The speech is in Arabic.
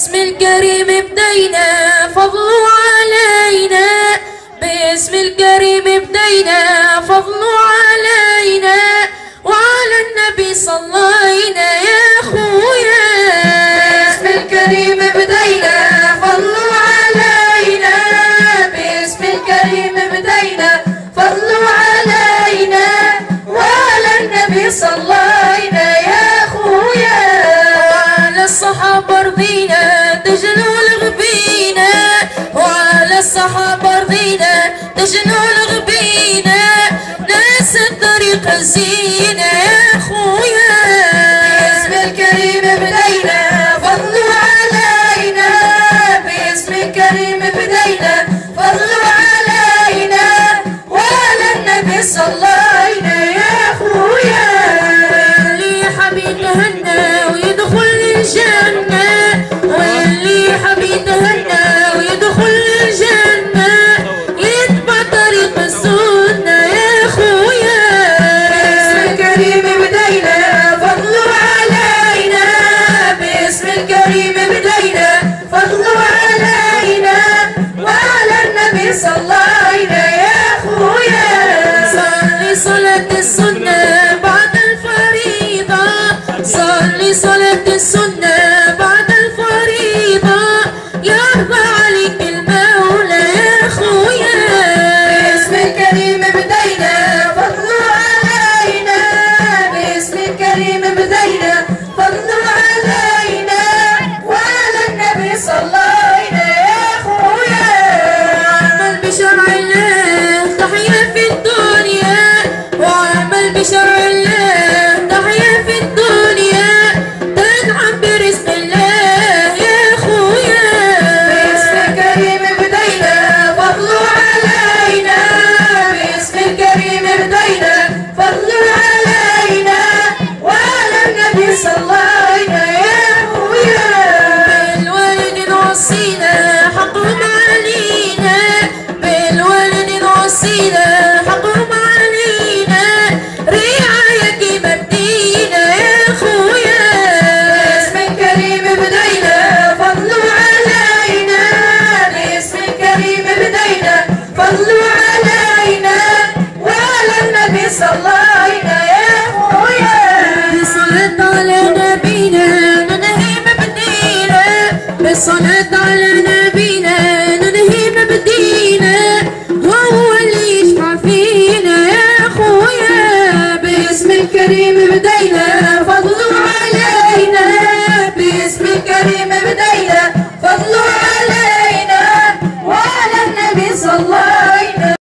باسم الكريم بدينا فضلوا علينا، باسم الكريم بدينا فضلوا علينا، وعلى النبي صلينا يا خويا. باسم الكريم بدينا فضلوا علينا، باسم الكريم بدينا فضلوا علينا، وعلى النبي صلينا يا خويا. وعلى الصحابة رضينا تجنوا الغبينا، وعلى الصحابة رضينا تجنوا الغبينا، ناس الطريق الزينة يا خويا. باسم الكريم بدينا فضلوا علينا، باسم الكريم بدينا فضلوا علينا، وعلى النبي صلينا يا خويا. واللي حبيب تهنى ويدخل الجنة، واللي حبيب تهنى ويدخل الجنة، يتبع طريق السنة يا خويا. باسم الكريم بدينا فضلوا علينا، باسم الكريم بدينا فضلوا علينا، وعلى النبي صلينا يا خويا. صلي صلاة السنة بعد الفريضة، صلي صلاة السنة بعد الفريضة، يرضى عليك المولى يا خويا. باسم الكريم بدينا فضلوا علينا، باسم الكريم بدينا فضلوا علينا، وعلى النبي صلينا يا خويا. وعمل بشرع الله تحيا في الدنيا، وعمل بشرع الله تحيا في الدنيا، تنعم برزق الله يا خويا. باسم الكريم بدينا فضلوا علينا، باسم الكريم بدينا فضلوا علينا، وعلى النبي صلينا يا خويا. بالوالد نوصينا حقهم علينا، بالوالد نوصينا حقهم علينا، رعاية مبدينا يا خويا. باسم الكريم بدينا فضلوا علينا، باسم الكريم بدينا فضلوا علينا، وعلى النبي صلينا يا خويا. بالصلاة على نبينا ننهي مبدينا، بالصلاة على نبينا ننهي مبدينا، هو اللي يشفع فينا يا خويا. باسم الكريم بدينا فضلوا علينا، باسم الكريم بدينا